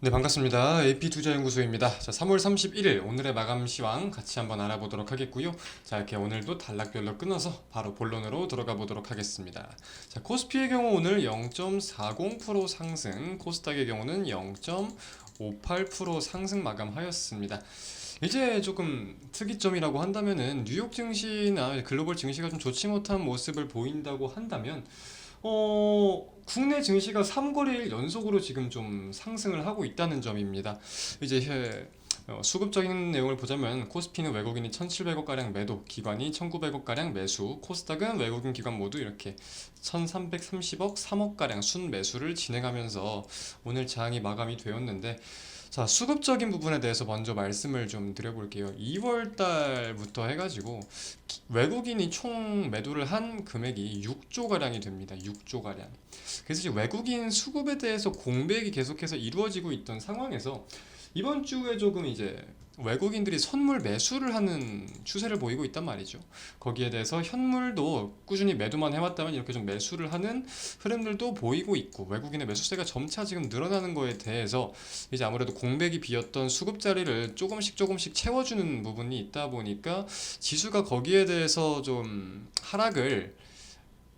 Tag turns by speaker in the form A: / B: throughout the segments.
A: 네, 반갑습니다. AP투자연구소입니다. 자, 3월 31일 오늘의 마감 시황 같이 한번 알아보도록 하겠고요. 자, 이렇게 오늘도 단락별로 끊어서 바로 본론으로 들어가 보도록 하겠습니다. 자, 코스피의 경우 오늘 0.40% 상승, 코스닥의 경우는 0.58% 상승 마감하였습니다. 이제 조금 특이점이라고 한다면은 뉴욕 증시나 글로벌 증시가 좀 좋지 못한 모습을 보인다고 한다면 국내 증시가 3거래일 연속으로 지금 좀 상승을 하고 있다는 점입니다. 이제 수급적인 내용을 보자면 코스피는 외국인이 1,700억가량 매도, 기관이 1,900억가량 매수, 코스닥은 외국인 기관 모두 이렇게 1,330억, 3억가량 순매수를 진행하면서 오늘 장이 마감이 되었는데, 자, 수급적인 부분에 대해서 먼저 말씀을 좀 드려볼게요. 2월 달부터 해가지고 외국인이 총 매도를 한 금액이 6조 가량이 됩니다. 6조 가량. 그래서 이제 외국인 수급에 대해서 공백이 계속해서 이루어지고 있던 상황에서 이번 주에 조금 이제 외국인들이 선물 매수를 하는 추세를 보이고 있단 말이죠. 거기에 대해서 현물도 꾸준히 매도만 해왔다면 이렇게 좀 매수를 하는 흐름들도 보이고 있고, 외국인의 매수세가 점차 지금 늘어나는 거에 대해서 이제 아무래도 공백이 비었던 수급 자리를 조금씩 채워주는 부분이 있다 보니까 지수가 거기에 대해서 좀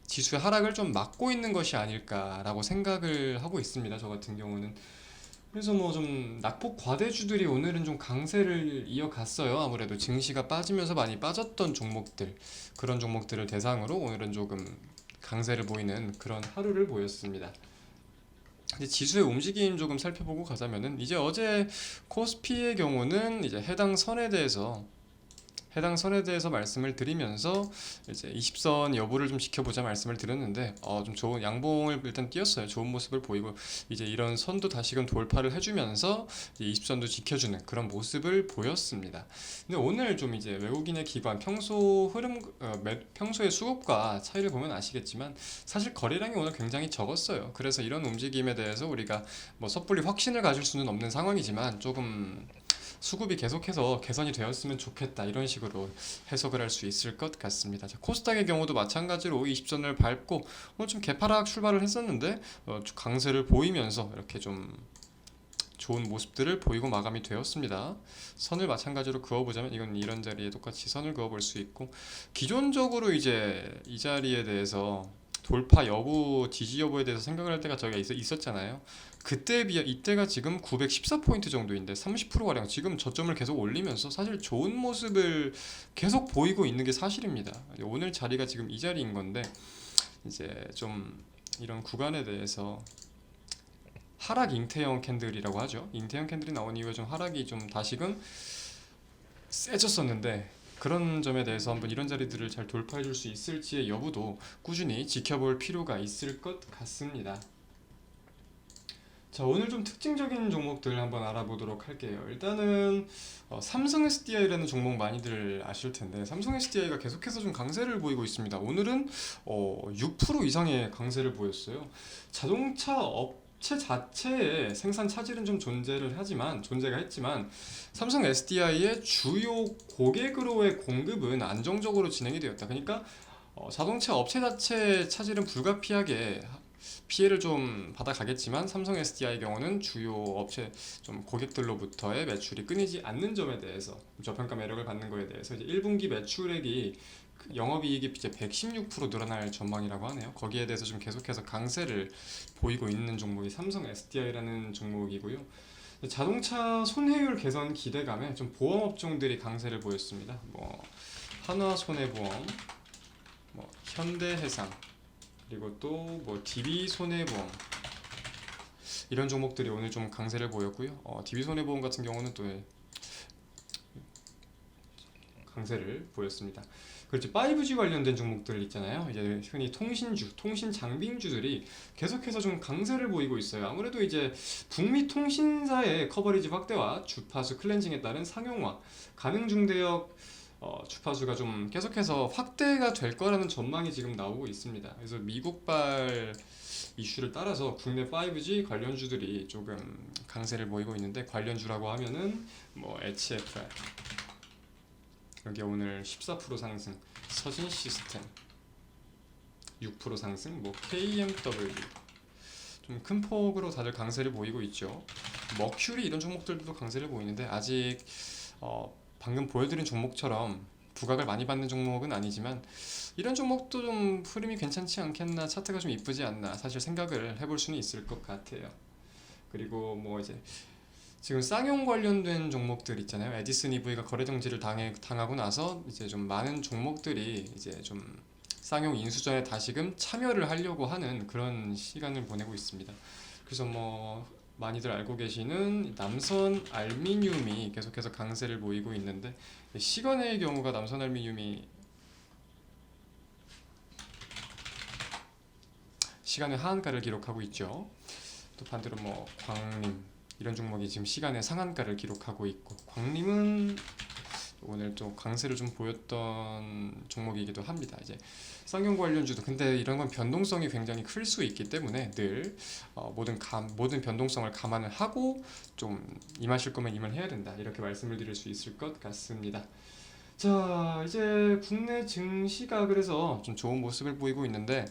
A: 지수의 하락을 좀 막고 있는 것이 아닐까라고 생각을 하고 있습니다. 저 같은 경우는. 그래서 뭐 좀 낙폭 과대주들이 오늘은 좀 강세를 이어갔어요. 아무래도 증시가 빠지면서 많이 빠졌던 종목들, 그런 종목들을 대상으로 오늘은 조금 강세를 보이는 그런 하루를 보였습니다. 이제 지수의 움직임 조금 살펴보고 가자면은, 이제 어제 코스피의 경우는 이제 해당 선에 대해서 말씀을 드리면서 이제 20선 여부를 좀 지켜보자 말씀을 드렸는데, 좀 좋은 양봉을 일단 띄었어요. 좋은 모습을 보이고, 이제 이런 선도 다시금 돌파를 해주면서 20선도 지켜주는 그런 모습을 보였습니다. 근데 오늘 좀 이제 외국인의 기관 평소의 수급과 차이를 보면 아시겠지만 사실 거래량이 오늘 굉장히 적었어요. 그래서 이런 움직임에 대해서 우리가 뭐 섣불리 확신을 가질 수는 없는 상황이지만, 조금 수급이 계속해서 개선이 되었으면 좋겠다, 이런 식으로 해석을 할 수 있을 것 같습니다. 자, 코스닥의 경우도 마찬가지로 20선을 밟고 오늘 좀 개파락 출발을 했었는데 강세를 보이면서 이렇게 좀 좋은 모습들을 보이고 마감이 되었습니다. 선을 마찬가지로 그어보자면 이건 이런 자리에 똑같이 선을 그어볼 수 있고, 기존적으로 이제 이 자리에 대해서 돌파 여부, 지지 여부에 대해서 생각을 할 때가 저희가 있었잖아요. 그때에 비해 이때가 지금 914포인트 정도인데 30%가량 지금 저점을 계속 올리면서 사실 좋은 모습을 계속 보이고 있는 게 사실입니다. 오늘 자리가 지금 이 자리인 건데, 이제 좀 이런 구간에 대해서 하락 잉태형 캔들이라고 하죠. 잉태형 캔들이 나온 이후에 좀 하락이 좀 다시금 세졌었는데, 그런 점에 대해서 한번 이런 자리들을 잘 돌파해 줄 수 있을지의 여부도 꾸준히 지켜볼 필요가 있을 것 같습니다. 자, 오늘 좀 특징적인 종목들 한번 알아보도록 할게요. 일단은 삼성 SDI라는 종목 많이들 아실 텐데, 삼성 SDI가 계속해서 좀 강세를 보이고 있습니다. 오늘은 6% 이상의 강세를 보였어요. 자동차 업체 자체의 생산 차질은 좀 존재가 했지만 삼성 SDI의 주요 고객으로의 공급은 안정적으로 진행이 되었다. 그러니까 자동차 업체 자체 차질은 불가피하게 피해를 좀 받아가겠지만, 삼성 SDI의 경우는 주요 업체 좀 고객들로부터의 매출이 끊이지 않는 점에 대해서 저평가 매력을 받는 거에 대해서 이제 1분기 매출액이 영업이익이 이제 116% 늘어날 전망이라고 하네요. 거기에 대해서 좀 계속해서 강세를 보이고 있는 종목이 삼성 SDI라는 종목이고요. 자동차 손해율 개선 기대감에 좀 보험 업종들이 강세를 보였습니다. 뭐 한화손해보험, 뭐 현대해상, 그리고 또 뭐 DB손해보험, 이런 종목들이 오늘 좀 강세를 보였고요. DB손해보험 같은 경우는 또 강세를 보였습니다. 그렇지, 5G 관련된 종목들 있잖아요. 이제 흔히 통신 장빙주들이 계속해서 좀 강세를 보이고 있어요. 아무래도 이제 북미 통신사의 커버리지 확대와 주파수 클렌징에 따른 상용화, 가능 중대역 주파수가 좀 계속해서 확대가 될 거라는 전망이 지금 나오고 있습니다. 그래서 미국발 이슈를 따라서 국내 5G 관련주들이 조금 강세를 보이고 있는데, 관련주라고 하면은 뭐 HFR, 여기 오늘 14% 상승, 서진 시스템 6% 상승, 뭐 KMW 좀 큰 폭으로 다들 강세를 보이고 있죠. 머큐리 이런 종목들도 강세를 보이는데 아직 방금 보여드린 종목처럼 부각을 많이 받는 종목은 아니지만 이런 종목도 좀 흐름이 괜찮지 않겠나, 차트가 좀 이쁘지 않나 사실 생각을 해볼 수는 있을 것 같아요. 그리고 뭐 이제 지금 쌍용 관련된 종목들 있잖아요. 에디슨 EV가 거래 정지를 당하고 나서 이제 좀 많은 종목들이 이제 좀 쌍용 인수전에 다시금 참여를 하려고 하는 그런 시간을 보내고 있습니다. 그래서 뭐 많이들 알고 계시는 남선 알미늄이 계속해서 강세를 보이고 있는데, 시간의 경우가 남선 알미늄이 시간의 하한가를 기록하고 있죠. 또 반대로 뭐 광림 이런 종목이 지금 시간의 상한가를 기록하고 있고, 광림은 오늘 좀 강세를 좀 보였던 종목이기도 합니다. 이제 쌍용 관련주도 근데 이런 건 변동성이 굉장히 클 수 있기 때문에 늘 모든 변동성을 감안을 하고 좀 임하실 거면 임을 해야 된다, 이렇게 말씀을 드릴 수 있을 것 같습니다. 자, 이제 국내 증시가 그래서 좀 좋은 모습을 보이고 있는데,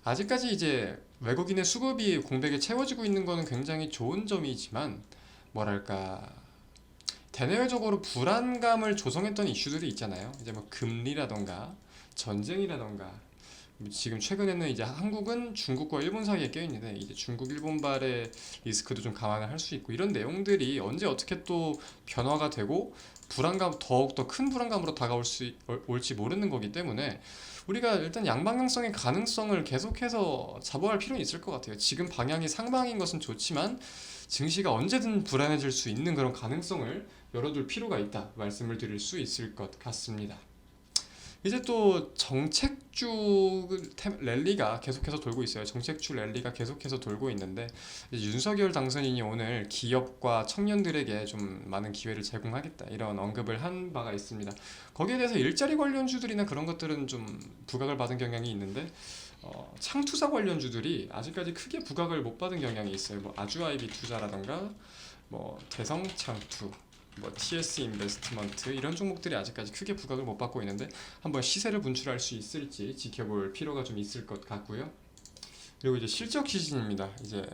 A: 아직까지 이제 외국인의 수급이 공백에 채워지고 있는 거는 굉장히 좋은 점이지만, 뭐랄까, 대내외적으로 불안감을 조성했던 이슈들이 있잖아요. 이제 뭐 금리라던가 전쟁이라던가, 지금 최근에는 이제 한국은 중국과 일본 사이에 껴 있는데 이제 중국 일본발의 리스크도 좀 감안을 할 수 있고, 이런 내용들이 언제 어떻게 또 변화가 되고 불안감, 더욱더 큰 불안감으로 올지 모르는 거기 때문에 우리가 일단 양방향성의 가능성을 계속해서 잡아갈 필요는 있을 것 같아요. 지금 방향이 상방인 것은 좋지만 증시가 언제든 불안해질 수 있는 그런 가능성을 열어둘 필요가 있다, 말씀을 드릴 수 있을 것 같습니다. 이제 또 정책주 랠리가 계속해서 돌고 있어요. 정책주 랠리가 계속해서 돌고 있는데, 이제 윤석열 당선인이 오늘 기업과 청년들에게 좀 많은 기회를 제공하겠다, 이런 언급을 한 바가 있습니다. 거기에 대해서 일자리 관련주들이나 그런 것들은 좀 부각을 받은 경향이 있는데, 창투사 관련주들이 아직까지 크게 부각을 못 받은 경향이 있어요. 뭐 아주아이비 투자라던가 뭐 대성창투, 뭐 TS 인베스트먼트 이런 종목들이 아직까지 크게 부각을 못 받고 있는데, 한번 시세를 분출할 수 있을지 지켜볼 필요가 좀 있을 것 같고요. 그리고 이제 실적 시즌입니다. 이제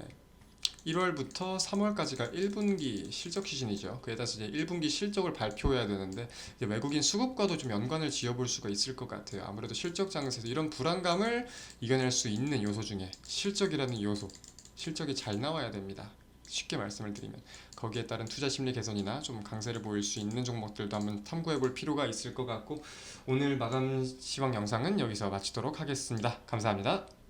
A: 1월부터 3월까지가 1분기 실적 시즌이죠. 그에 따라서 이제 1분기 실적을 발표해야 되는데, 이제 외국인 수급과도 좀 연관을 지어볼 수가 있을 것 같아요. 아무래도 실적 장세에서 이런 불안감을 이겨낼 수 있는 요소 중에 실적이라는 요소, 실적이 잘 나와야 됩니다. 쉽게 말씀을 드리면 거기에 따른 투자 심리 개선이나 좀 강세를 보일 수 있는 종목들도 한번 탐구해 볼 필요가 있을 것 같고, 오늘 마감 시황 영상은 여기서 마치도록 하겠습니다. 감사합니다.